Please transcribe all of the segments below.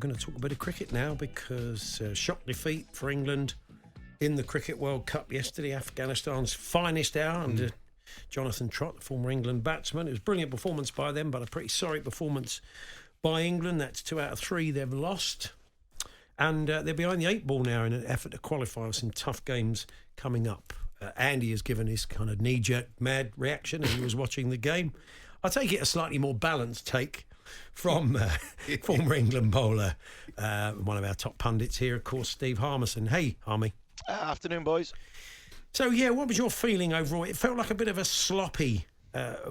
going to talk a bit of cricket now because shock defeat for England in the Cricket World Cup yesterday. Afghanistan's finest hour under Jonathan Trott, the former England batsman. It was a brilliant performance by them, but a pretty sorry performance by England. That's 2 out of 3 they've lost. And they're behind the 8 ball now in an effort to qualify for some tough games coming up. Andy has given his kind of knee-jerk mad reaction as he was watching the game. I take it a slightly more balanced take from former England bowler, one of our top pundits here, of course, Steve Harmison. Hey, Harmy. Afternoon, boys. So, yeah, what was your feeling overall? It felt like a bit of a sloppy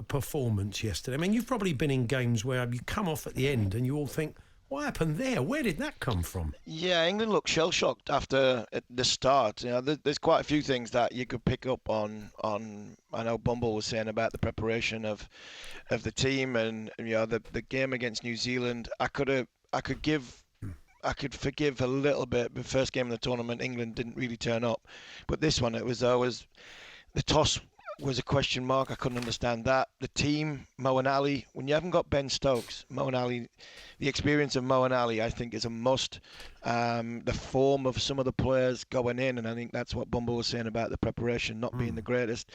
performance yesterday. I mean, you've probably been in games where you come off at the end and you all think, what happened there? Where did that come from? Yeah, England looked shell-shocked after the start. You know, there's quite a few things that you could pick up on. I know Bumble was saying about the preparation of the team and the game against New Zealand. I could forgive a little bit. The first game of the tournament, England didn't really turn up, but this one it was always the toss was a question mark. I couldn't understand that. The team, Mo and Ali, when you haven't got Ben Stokes, Mo and Ali, the experience of Mo and Ali, I think, is a must. The form of some of the players going in, and I think that's what Bumble was saying about the preparation not being the greatest.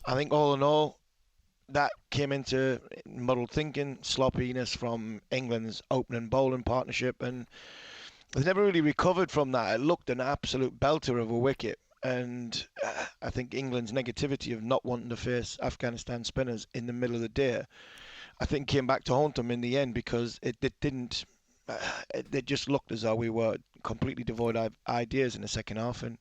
I think all in all, that came into muddled thinking, sloppiness from England's opening bowling partnership, and they've never really recovered from that. It looked an absolute belter of a wicket. And I think England's negativity of not wanting to face Afghanistan spinners in the middle of the day, I think came back to haunt them in the end because it didn't. It just looked as though we were completely devoid of ideas in the second half, and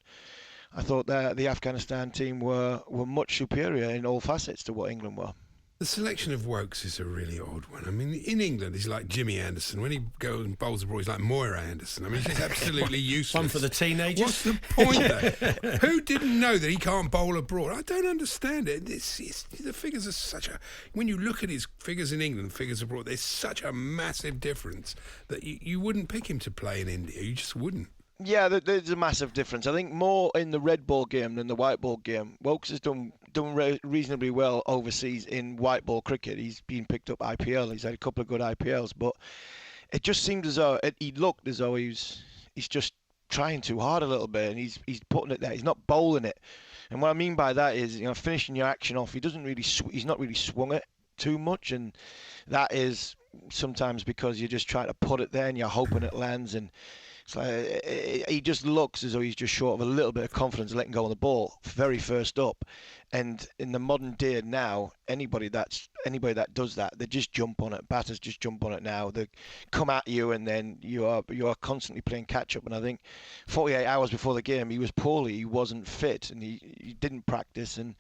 I thought that the Afghanistan team were much superior in all facets to what England were. The selection of Wokes is a really odd one. I mean, in England, he's like Jimmy Anderson. When he goes and bowls abroad, he's like Moira Anderson. I mean, he's just absolutely useless. One for the teenagers. What's the point there? Who didn't know that he can't bowl abroad? I don't understand it. The figures are such a... When you look at his figures in England, figures abroad, there's such a massive difference that you wouldn't pick him to play in India. You just wouldn't. Yeah, there's a massive difference. I think more in the red ball game than the white ball game. Wokes has done reasonably well overseas in white ball cricket. He's been picked up IPL. He's had a couple of good IPLs, but it just seemed as though he looked as though he's just trying too hard a little bit, and he's putting it there. He's not bowling it. And what I mean by that is, finishing your action off. He's not really swung it too much, and that is sometimes because you're just trying to put it there and you're hoping it lands. And it's like he just looks as though he's just short of a little bit of confidence letting go on the ball very first up. And in the modern day now, anybody that does that, they just jump on it. Batters just jump on it now. They come at you, and then you are constantly playing catch up. And I think 48 hours before the game, he was poorly. He wasn't fit, and he didn't practice, and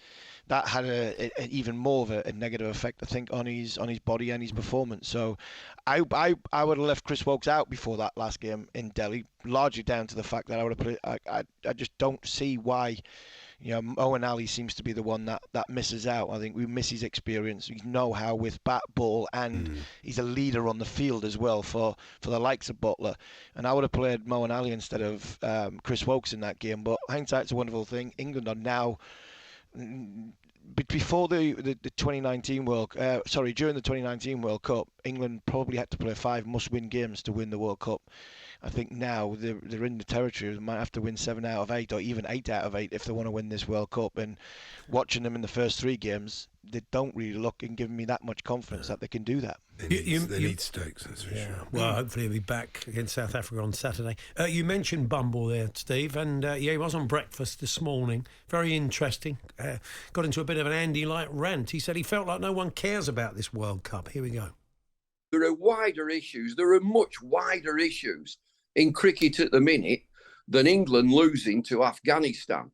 that had even more of a negative effect, I think, on his body and his performance. So I would have left Chris Wokes out before that last game in Delhi, largely down to the fact that I would have put. I just don't see why. Mo and Ali seems to be the one that misses out. I think we miss his experience, his know-how with bat, ball, and he's a leader on the field as well for the likes of Butler. And I would have played Mo and Ali instead of Chris Wokes in that game. But hindsight's a wonderful thing. England are now, before the 2019 during the 2019 World Cup, England probably had to play 5 must-win games to win the World Cup. I think now they're in the territory. They might have to win 7 out of 8 or even 8 out of 8 if they want to win this World Cup. And watching them in the first 3 games, they don't really look and give me that much confidence that they can do that. They need Stokes, that's for sure. Well, hopefully he'll be back against South Africa on Saturday. You mentioned Bumble there, Steve, and he was on breakfast this morning. Very interesting. Got into a bit of an Andy-like rant. He said he felt like no one cares about this World Cup. Here we go. There are wider issues. There are much wider issues in cricket at the minute than England losing to Afghanistan.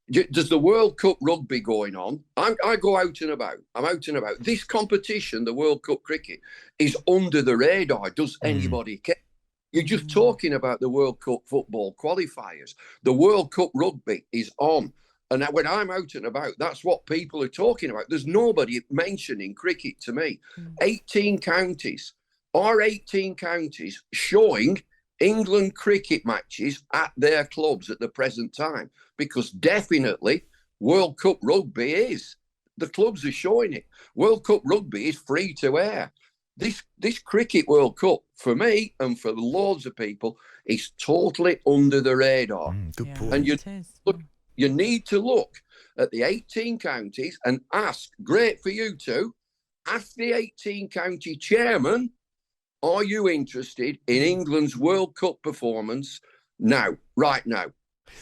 There's the World Cup rugby going on. I go out and about. I'm out and about. This competition, the World Cup cricket, is under the radar. Does anybody care? You're just talking about the World Cup football qualifiers. The World Cup rugby is on. And when I'm out and about, that's what people are talking about. There's nobody mentioning cricket to me. 18 counties showing England cricket matches at their clubs at the present time, because definitely World Cup rugby is. The clubs are showing it. World Cup rugby is free to air. this Cricket World Cup, for me and for loads of people, is totally under the radar. Good point. And you need to look at the 18 counties and ask, great for you two, ask the 18 county chairman, are you interested in England's World Cup performance now, right now?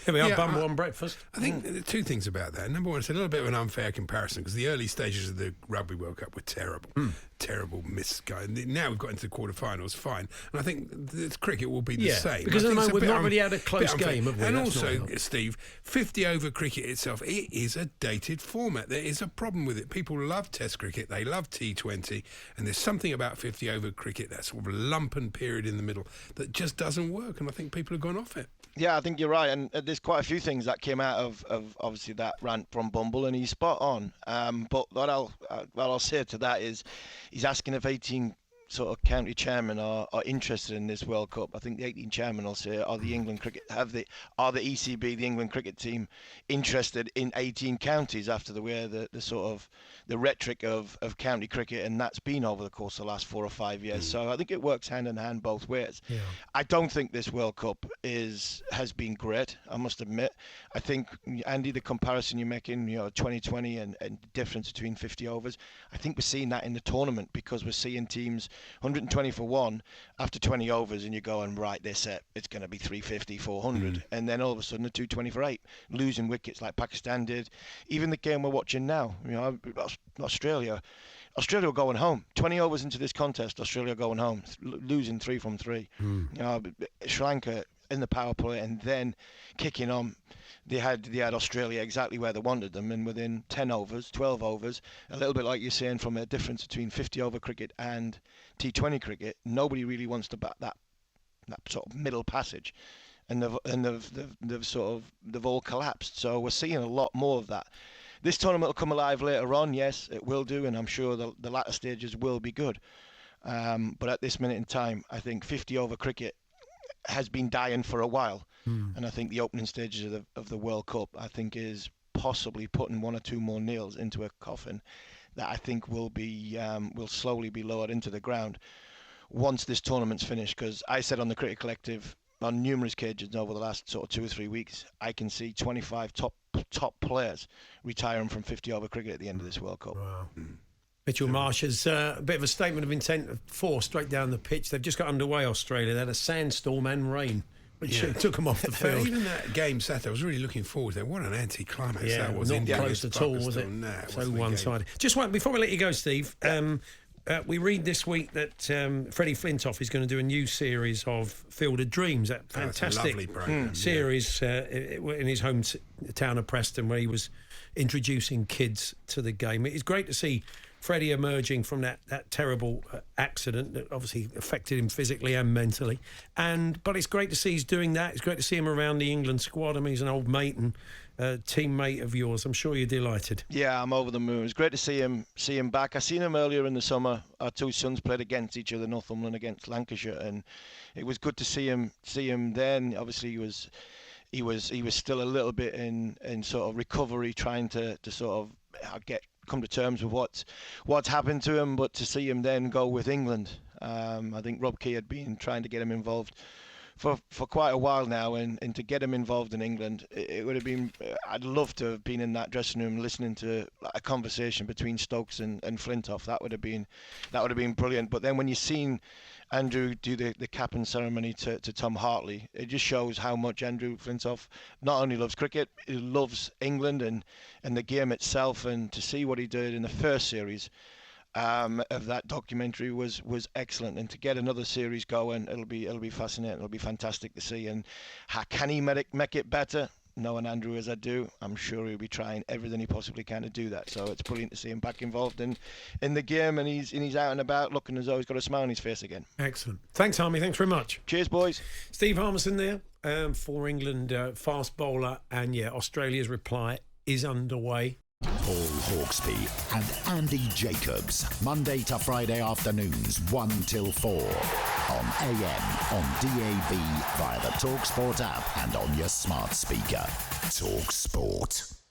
Here we are, Bumble on breakfast. I think there are two things about that. Number one, it's a little bit of an unfair comparison because the early stages of the Rugby World Cup were terrible. Terrible misguide. Now we've got into the quarterfinals, fine. And I think cricket will be the same. Because at the moment we've not really had a close game, have we? And That's also, Steve, 50 over cricket itself, it is a dated format. There is a problem with it. People love Test cricket, they love T20, and there's something about 50 over cricket, that sort of lumpen period in the middle, that just doesn't work. And I think people have gone off it. Yeah, I think you're right, and there's quite a few things that came out of obviously that rant from Bumble, and he's spot on. But what I'll say to that is, he's asking if 18 sort of county chairmen are interested in this World Cup. I think the 18 chairmen will say, are the ECB, the England cricket team, interested in 18 counties after the way the sort of the rhetoric of county cricket, and that's been over the course of the last 4 or 5 years. So I think it works hand in hand both ways. Yeah. I don't think this World Cup has been great, I must admit. I think, Andy, the comparison you're making, 2020 and the difference between 50 overs, I think we're seeing that in the tournament because we're seeing teams 120 for one after 20 overs, and you're going, right, they're set, it's going to be 350, 400. And then all of a sudden, a 220 for 8, losing wickets like Pakistan did. Even the game we're watching now, Australia were going home. 20 overs into this contest, Australia going home, losing 3 from 3. Sri Lanka in the power play and then kicking on. They had Australia exactly where they wanted them, and within 10 overs, 12 overs, a little bit like you're saying, from a difference between 50 over cricket and T20 cricket, nobody really wants to bat that sort of middle passage, and they've all collapsed. So we're seeing a lot more of that. This tournament will come alive later on, yes, it will do, and I'm sure the latter stages will be good. But at this minute in time, I think 50 over cricket has been dying for a while, and I think the opening stages of the World Cup, I think, is possibly putting 1 or 2 more nails into a coffin that I think will slowly be lowered into the ground once this tournament's finished. Because I said on the Cricket Collective on numerous occasions over the last sort of 2 or 3 weeks, I can see 25 top players retiring from 50 over cricket at the end of this World Cup. Wow. Mitchell Marsh has a bit of a statement of intent of 4 straight down the pitch. They've just got underway, Australia. They had a sandstorm and rain, which took them off the field. Even that game Saturday, I was really looking forward to it. What an anti-climax that was. Not close at all, was it? So one-sided. Just before we let you go, Steve, we read this week that Freddie Flintoff is going to do a new series of Field of Dreams, that fantastic series in his hometown of Preston, where he was introducing kids to the game. It's great to see Freddie emerging from that terrible accident that obviously affected him physically and mentally. But it's great to see he's doing that. It's great to see him around the England squad. I mean, he's an old mate and teammate of yours. I'm sure you're delighted. Yeah, I'm over the moon. It's great to see him back. I seen him earlier in the summer. Our 2 sons played against each other, Northumberland against Lancashire, and it was good to see him then. Obviously, he was still a little bit in sort of recovery, trying to sort of come to terms with what's happened to him, but to see him then go with England, I think Rob Key had been trying to get him involved for quite a while now, and to get him involved in England, it would have been, I'd love to have been in that dressing room listening to a conversation between Stokes and Flintoff. That would have been brilliant. But then when you've seen Andrew do the cap and ceremony to Tom Hartley, it just shows how much Andrew Flintoff not only loves cricket, he loves England and the game itself. And to see what he did in the first series of that documentary was excellent. And to get another series going, it'll be fascinating. It'll be fantastic to see. And how can he make it better? Knowing Andrew as I do, I'm sure he'll be trying everything he possibly can to do that. So it's brilliant to see him back involved in the game, and he's out and about looking as though he's got a smile on his face again. Excellent. Thanks, Harmy. Thanks very much. Cheers, boys. Steve Harmison there for England, fast bowler, and Australia's reply is underway. Paul Hawksbee and Andy Jacobs, Monday to Friday afternoons 1 till 4 on AM, on DAB, via the talkSPORT app and on your smart speaker. talkSPORT.